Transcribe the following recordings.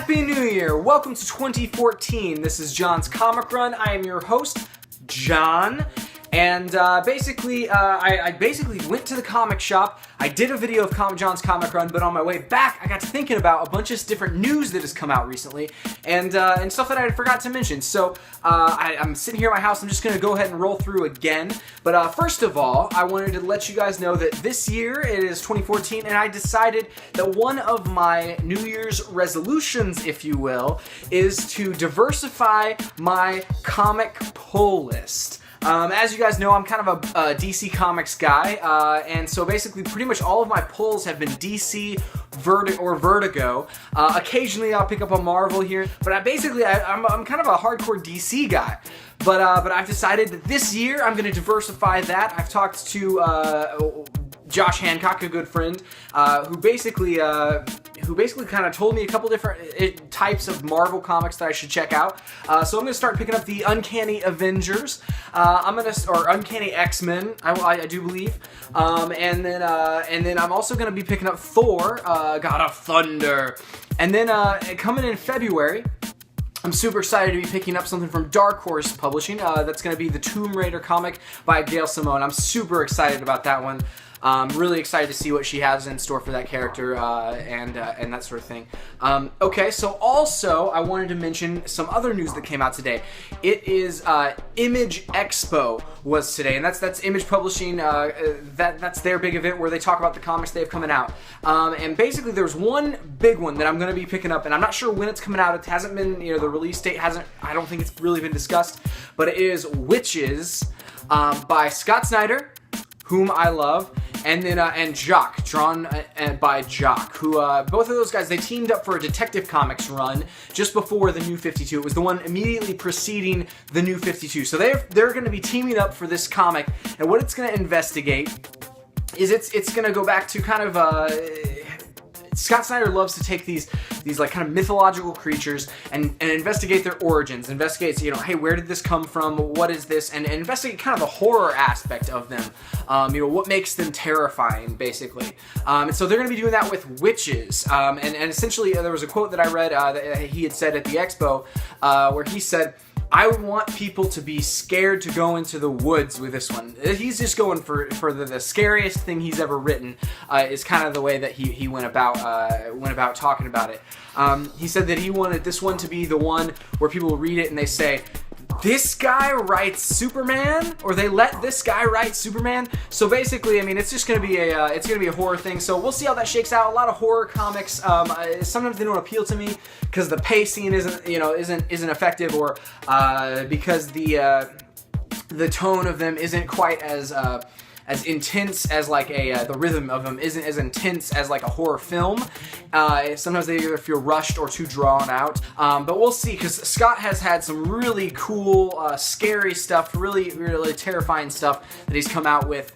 Happy New Year! Welcome to 2014. This is John's Comic Run. I am your host, John. And I basically went to the comic shop. I did a video of John's Comic Run, but on my way back, I got to thinking about a bunch of different news that has come out recently, and stuff that I forgot to mention. So I'm sitting here at my house. I'm just going to go ahead and roll through again. But first of all, I wanted to let you guys know that this year, it is 2014, and I decided that one of my New Year's resolutions, if you will, is to diversify my comic pull list. As you guys know, I'm kind of a DC Comics guy, and so basically pretty much all of my pulls have been DC or Vertigo. Occasionally I'll pick up a Marvel here, but I'm kind of a hardcore DC guy. But I've decided that this year I'm going to diversify that. I've talked to Josh Hancock, a good friend, who basically kind of told me a couple different types of Marvel comics that I should check out. So I'm going to start picking up the Uncanny Avengers, or Uncanny X-Men, I do believe, and then I'm also going to be picking up Thor, God of Thunder, and then coming in February, I'm super excited to be picking up something from Dark Horse Publishing. That's going to be the Tomb Raider comic by Gail Simone. I'm super excited about that one. Really excited to see what she has in store for that character and that sort of thing. Okay, so also I wanted to mention some other news that came out today. It is Image Expo was today, and that's Image Publishing. That's their big event where they talk about the comics they have coming out. And basically, there's one big one that I'm going to be picking up, and I'm not sure when it's coming out. It hasn't been, the release date hasn't. I don't think it's really been discussed, but it is Wytches by Scott Snyder, whom I love, and then and Jock, drawn by Jock, who both of those guys, they teamed up for a Detective Comics run just before the New 52. It was the one immediately preceding the New 52. So they're going to be teaming up for this comic, and what it's going to investigate is it's going to go back to kind of Scott Snyder loves to take these like kind of mythological creatures and investigate their origins, investigates, hey, where did this come from? What is this? And investigate kind of the horror aspect of them. What makes them terrifying, basically. And so they're going to be doing that with Wytches. And essentially, there was a quote that I read that he had said at the expo where he said, I want people to be scared to go into the woods with this one. He's just going for the scariest thing he's ever written, is kind of the way that he went about talking about it. He said that he wanted this one to be the one where people read it and they say, this guy writes Superman, or they let this guy write Superman. So basically, it's just gonna be a horror thing. So we'll see how that shakes out. A lot of horror comics, sometimes they don't appeal to me because the pacing isn't effective, or because the tone of them isn't quite as intense as like the rhythm of them isn't as intense as like a horror film. Sometimes they either feel rushed or too drawn out. But we'll see, because Scott has had some really cool, scary stuff, really, really terrifying stuff that he's come out with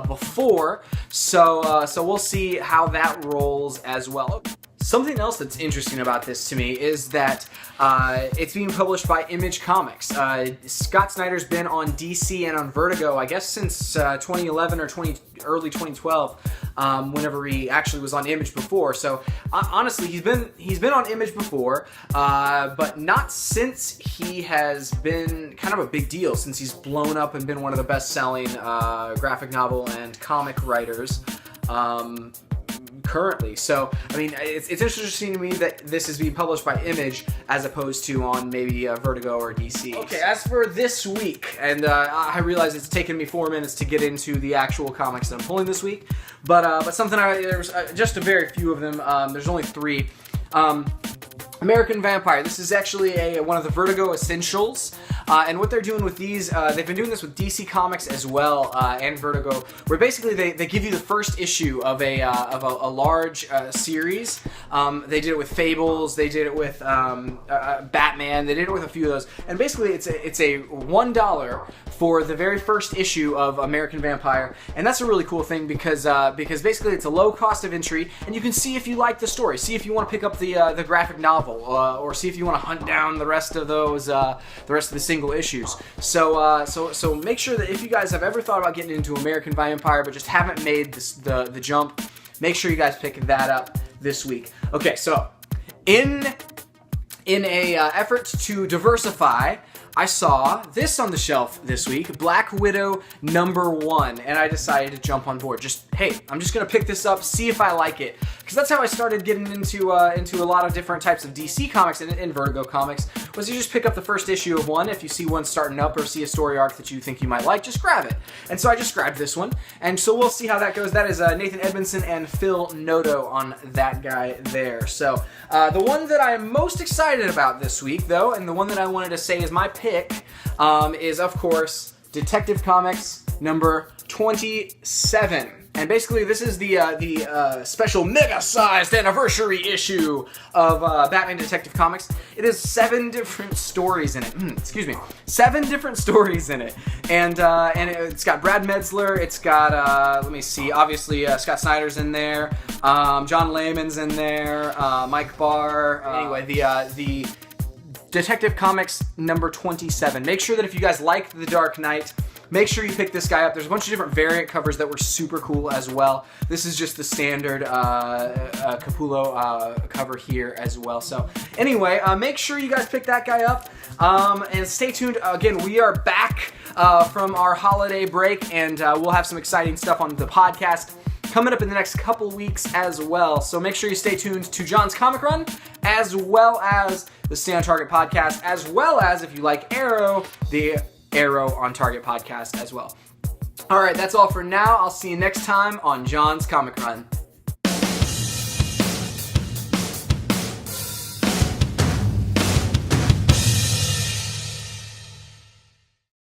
before. So we'll see how that rolls as well. Something else that's interesting about this to me is that it's being published by Image Comics. Scott Snyder's been on DC and on Vertigo, I guess, since 2011 or early 2012, whenever he actually was on Image before. So honestly, he's been on Image before, but not since he has been kind of a big deal, since he's blown up and been one of the best-selling graphic novel and comic writers currently. So, it's interesting to me that this is being published by Image as opposed to on maybe Vertigo or DC. Okay, as for this week, and I realize it's taken me 4 minutes to get into the actual comics that I'm pulling this week, but something there's just a very few of them. There's only 3. American Vampire. This is actually one of the Vertigo Essentials, and what they're doing with these, they've been doing this with DC Comics as well, and Vertigo, where basically they give you the first issue of a large series. They did it with Fables, they did it with Batman, they did it with a few of those, and basically it's a $1 for the very first issue of American Vampire, and that's a really cool thing because basically it's a low cost of entry, and you can see if you like the story, see if you want to pick up the graphic novel, or see if you want to hunt down the rest of those, the rest of the single issues. So make sure that if you guys have ever thought about getting into American Vampire but just haven't made the jump, make sure you guys pick that up this week. Okay, so in in a effort to diversify, I saw this on the shelf this week, Black Widow #1, and I decided to jump on board. Hey, I'm just gonna pick this up, see if I like it, because that's how I started getting into a lot of different types of DC comics and Vertigo comics. Was you just pick up the first issue of one. If you see one starting up or see a story arc that you think you might like, just grab it. And so I just grabbed this one, and so we'll see how that goes. That is Nathan Edmondson and Phil Noto on that guy there. So the one that I am most excited about this week, though, and the one that I wanted to say is my pick, is of course Detective Comics #27. And basically, this is the special mega-sized anniversary issue of Batman Detective Comics. It has 7 different stories in it. 7 different stories in it, and it's got Brad Metzler. It's got let me see. Obviously, Scott Snyder's in there. John Layman's in there. Mike Barr. Anyway, the Detective Comics #27. Make sure that if you guys like The Dark Knight, make sure you pick this guy up. There's a bunch of different variant covers that were super cool as well. This is just the standard Capullo cover here as well. So anyway, make sure you guys pick that guy up. And stay tuned. Again, we are back from our holiday break, and we'll have some exciting stuff on the podcast coming up in the next couple weeks as well. So make sure you stay tuned to John's Comic Run, as well as the Stay on Target podcast, as well as, if you like Arrow, the Arrow on Target podcast as well. All right, that's all for now. I'll see you next time on John's Comic Run.